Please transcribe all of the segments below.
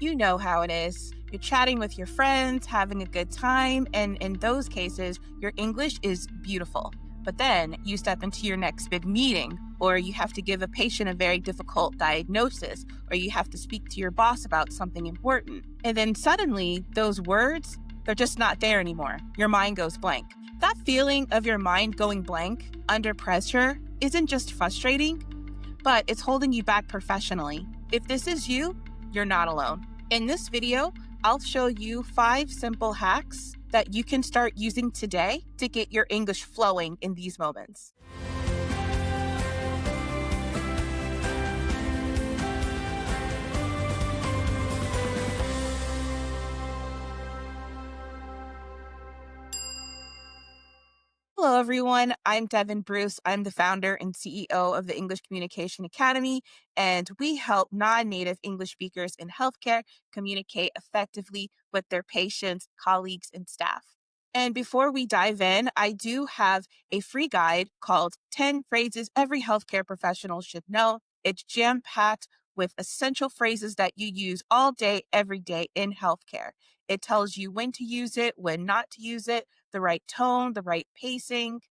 You know how it is. You're chatting with your friends, having a good time, and in those cases, your English is beautiful. But then you step into your next big meeting, or you have to give a patient a very difficult diagnosis, or you have to speak to your boss about something important. And then suddenly, those words, they're just not there anymore. Your mind goes blank. That feeling of your mind going blank under pressure isn't just frustrating, but it's holding you back professionally. If this is you, you're not alone. In this video, I'll show you 5 simple hacks that you can start using today to get your English flowing in these moments. Hello, everyone. I'm Devin Bruce. I'm the founder and CEO of the English Communication Academy, and we help non-native English speakers in healthcare communicate effectively with their patients, colleagues, and staff. And before we dive in, I do have a free guide called 10 Phrases Every Healthcare Professional Should Know. It's jam-packed with essential phrases that you use all day, every day in healthcare. It tells you when to use it, when not to use it, the right tone, the right pacing.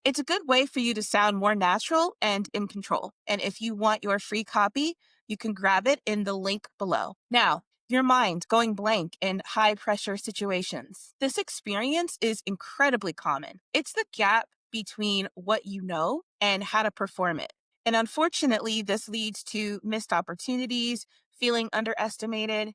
It's a good way for you to sound more natural and in control. And if you want your free copy, you can grab it in the link below. Now, your mind going blank in high pressure situations. This experience is incredibly common. It's the gap between what you know and how to perform it. And unfortunately, this leads to missed opportunities, feeling underestimated,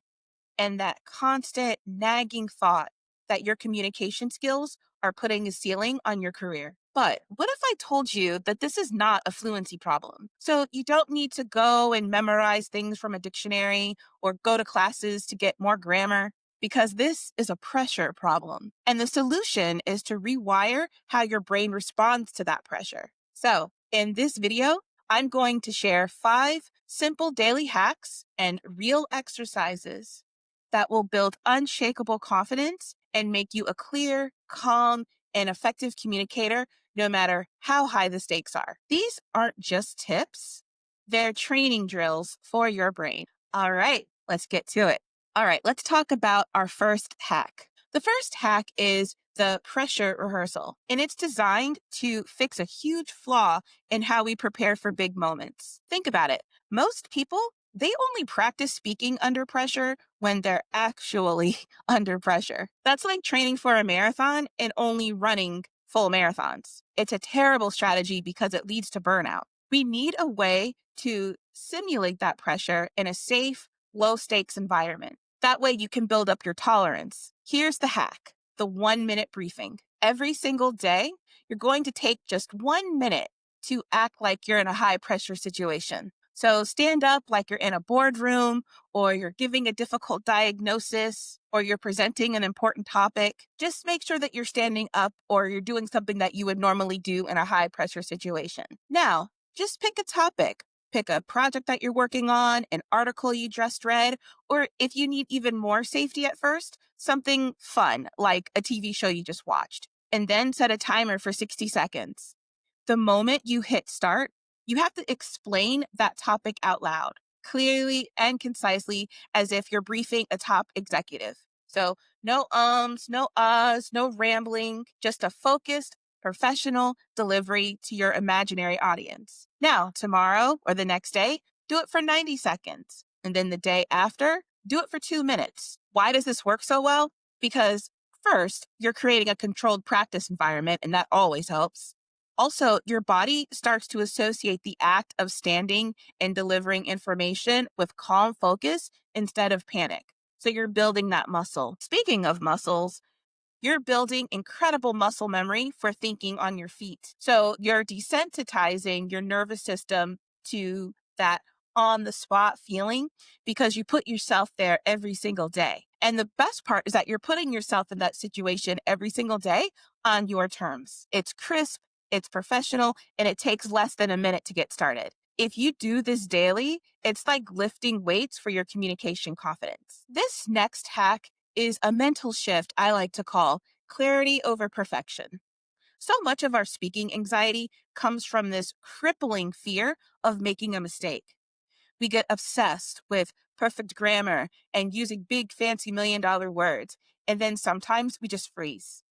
and that constant nagging thought that your communication skills are putting a ceiling on your career. But what if I told you that this is not a fluency problem? So you don't need to go and memorize things from a dictionary or go to classes to get more grammar, because this is a pressure problem. And the solution is to rewire how your brain responds to that pressure. So in this video, I'm going to share 5 simple daily hacks and real exercises that will build unshakable confidence and make you a clear, calm, and effective communicator no matter how high the stakes are. These aren't just tips, they're training drills for your brain. All right, let's get to it. All right, let's talk about our first hack. The first hack is the pressure rehearsal, and it's designed to fix a huge flaw in how we prepare for big moments. Think about it. Most people, they only practice speaking under pressure when they're actually under pressure. That's like training for a marathon and only running full marathons. It's a terrible strategy because it leads to burnout. We need a way to simulate that pressure in a safe, low stakes environment. That way you can build up your tolerance. Here's the hack: the 1-minute briefing. Every single day, you're going to take just 1 minute to act like you're in a high pressure situation. So stand up like you're in a boardroom, or you're giving a difficult diagnosis, or you're presenting an important topic. Just make sure that you're standing up or you're doing something that you would normally do in a high pressure situation. Now, just pick a topic. Pick a project that you're working on, an article you just read, or if you need even more safety at first, something fun like a TV show you just watched. And then set a timer for 60 seconds. The moment you hit start, you have to explain that topic out loud, clearly and concisely, as if you're briefing a top executive. So no ums, no uhs, no rambling, just a focused, professional delivery to your imaginary audience. Now, tomorrow or the next day, do it for 90 seconds. And then the day after, do it for 2 minutes. Why does this work so well? Because first, you're creating a controlled practice environment, and that always helps. Also, your body starts to associate the act of standing and delivering information with calm focus instead of panic. So you're building that muscle. Speaking of muscles, you're building incredible muscle memory for thinking on your feet. So you're desensitizing your nervous system to that on the spot feeling because you put yourself there every single day. And the best part is that you're putting yourself in that situation every single day on your terms. It's crisp, it's professional, and it takes less than a minute to get started. If you do this daily, it's like lifting weights for your communication confidence. This next hack is a mental shift I like to call clarity over perfection. So much of our speaking anxiety comes from this crippling fear of making a mistake. We get obsessed with perfect grammar and using big, fancy $1 million words. And then sometimes we just freeze.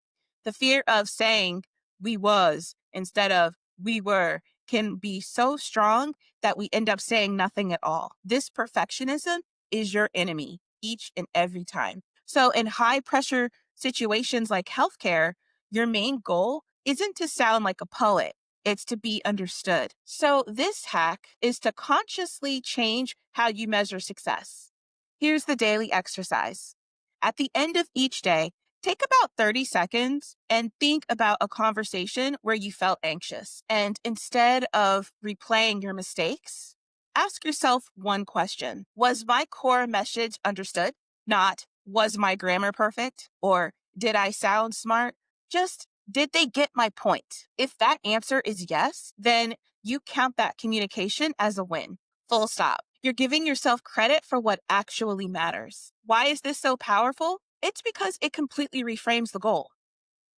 The fear of saying we was instead of we were can be so strong that we end up saying nothing at all. This perfectionism is your enemy each and every time. So, in high pressure situations like healthcare, your main goal isn't to sound like a poet, it's to be understood. So, this hack is to consciously change how you measure success. Here's the daily exercise. At the end of each day, take about 30 seconds and think about a conversation where you felt anxious. And instead of replaying your mistakes, ask yourself one question. Was my core message understood? Not, was my grammar perfect? Or did I sound smart? Just, did they get my point? If that answer is yes, then you count that communication as a win. Full stop. You're giving yourself credit for what actually matters. Why is this so powerful? It's because it completely reframes the goal.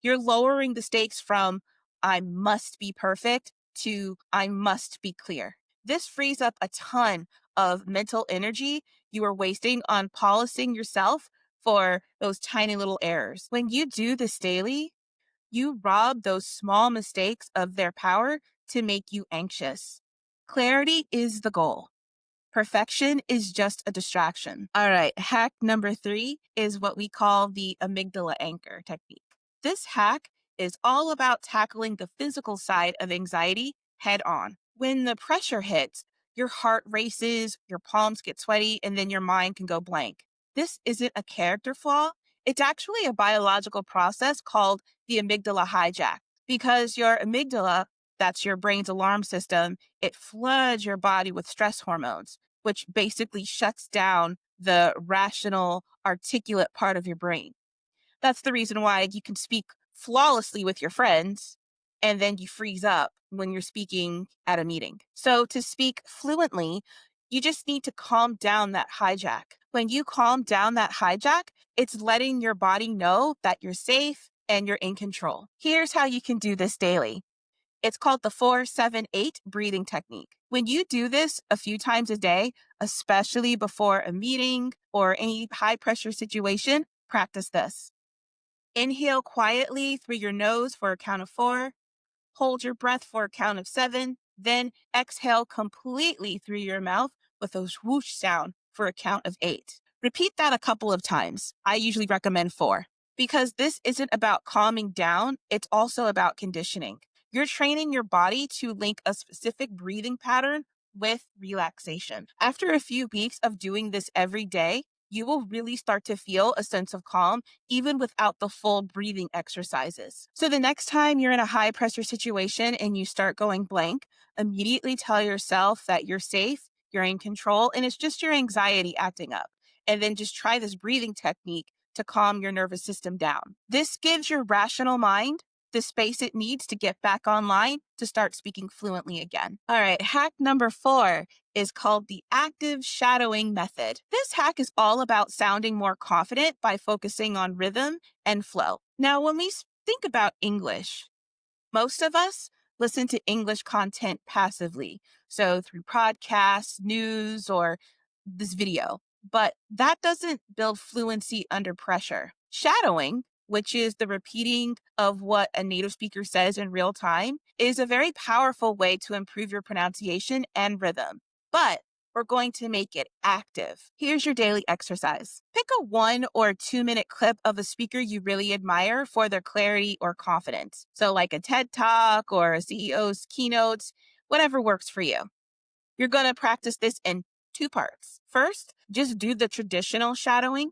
You're lowering the stakes from I must be perfect to I must be clear. This frees up a ton of mental energy you are wasting on policing yourself for those tiny little errors. When you do this daily, you rob those small mistakes of their power to make you anxious. Clarity is the goal. Perfection is just a distraction. All right, hack number 3 is what we call the amygdala anchor technique. This hack is all about tackling the physical side of anxiety head on. When the pressure hits, your heart races, your palms get sweaty, and then your mind can go blank. This isn't a character flaw. It's actually a biological process called the amygdala hijack because your amygdala, that's your brain's alarm system, it floods your body with stress hormones, which basically shuts down the rational, articulate part of your brain. That's the reason why you can speak flawlessly with your friends and then you freeze up when you're speaking at a meeting. So, to speak fluently, you just need to calm down that hijack. When you calm down that hijack, it's letting your body know that you're safe and you're in control. Here's how you can do this daily. It's called the 4-7-8 breathing technique. When you do this a few times a day, especially before a meeting or any high pressure situation, practice this. Inhale quietly through your nose for a count of 4. Hold your breath for a count of 7. Then exhale completely through your mouth with a whoosh sound for a count of 8. Repeat that a couple of times. I usually recommend 4 because this isn't about calming down, it's also about conditioning. You're training your body to link a specific breathing pattern with relaxation. After a few weeks of doing this every day, you will really start to feel a sense of calm even without the full breathing exercises. So the next time you're in a high pressure situation and you start going blank, immediately tell yourself that you're safe, you're in control, and it's just your anxiety acting up. And then just try this breathing technique to calm your nervous system down. This gives your rational mind the space it needs to get back online to start speaking fluently again. All right, hack number 4 is called the active shadowing method. This hack is all about sounding more confident by focusing on rhythm and flow. Now, when we think about English, most of us listen to English content passively. So through podcasts, news, or this video. But that doesn't build fluency under pressure. Shadowing, which is the repeating of what a native speaker says in real time, is a very powerful way to improve your pronunciation and rhythm. But we're going to make it active. Here's your daily exercise. Pick a 1 or 2 minute clip of a speaker you really admire for their clarity or confidence. So, like a TED Talk or a CEO's keynotes, whatever works for you. You're going to practice this in 2 parts. First, just do the traditional shadowing.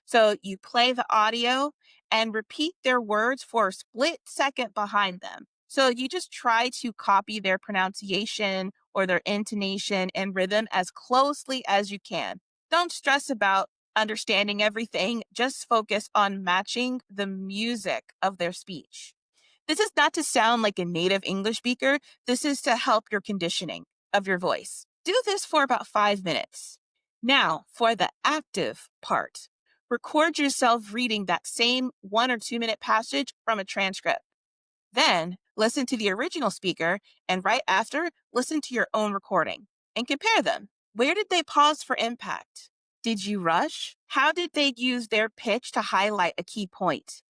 So you play the audio and repeat their words for a split second behind them. So you just try to copy their pronunciation or their intonation and rhythm as closely as you can. Don't stress about understanding everything, just focus on matching the music of their speech. This is not to sound like a native English speaker. This is to help your conditioning of your voice. Do this for about 5 minutes. Now, for the active part, record yourself reading that same 1 or 2 minute passage from a transcript. Then, listen to the original speaker, and right after, listen to your own recording and compare them. Where did they pause for impact? Did you rush? How did they use their pitch to highlight a key point?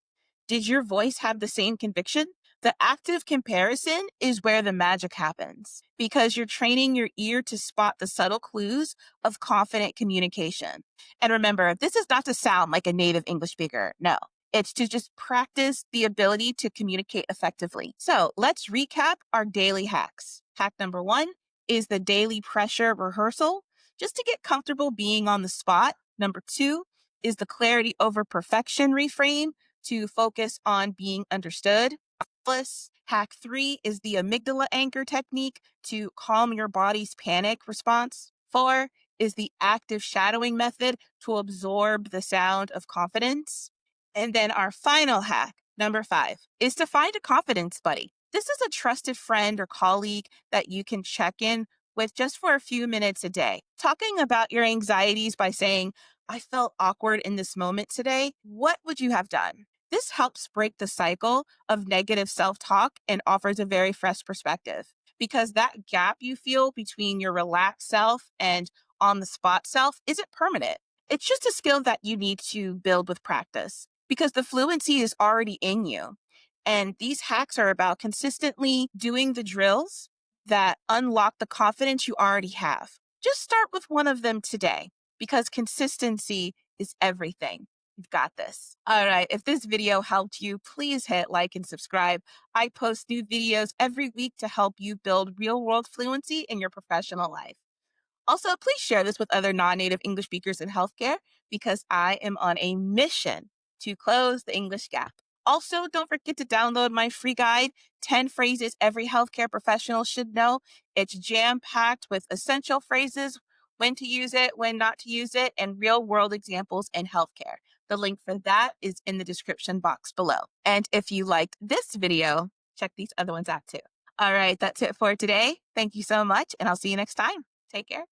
Did your voice have the same conviction? The active comparison is where the magic happens because you're training your ear to spot the subtle clues of confident communication. And remember, this is not to sound like a native English speaker. No, it's to just practice the ability to communicate effectively. So let's recap our daily hacks. Hack number one is the daily pressure rehearsal, just to get comfortable being on the spot. Number two is the clarity over perfection reframe to focus on being understood. Hack three is the amygdala anchor technique to calm your body's panic response. Four is the active shadowing method to absorb the sound of confidence. And then our final hack, number five, is to find a confidence buddy. This is a trusted friend or colleague that you can check in with just for a few minutes a day. Talking about your anxieties by saying, I felt awkward in this moment today. What would you have done? This helps break the cycle of negative self talk and offers a very fresh perspective because that gap you feel between your relaxed self and on the spot self isn't permanent. It's just a skill that you need to build with practice because the fluency is already in you. And these hacks are about consistently doing the drills that unlock the confidence you already have. Just start with one of them today because consistency is everything. You've got this. All right. If this video helped you, please hit like and subscribe. I post new videos every week to help you build real world fluency in your professional life. Also, please share this with other non-native English speakers in healthcare because I am on a mission to close the English gap. Also, don't forget to download my free guide, 10 phrases every healthcare professional should know. It's jam-packed with essential phrases, when to use it, when not to use it, and real-world examples in healthcare. The link for that is in the description box below. And if you liked this video, check these other ones out too. All right, that's it for today. Thank you so much, and I'll see you next time. Take care.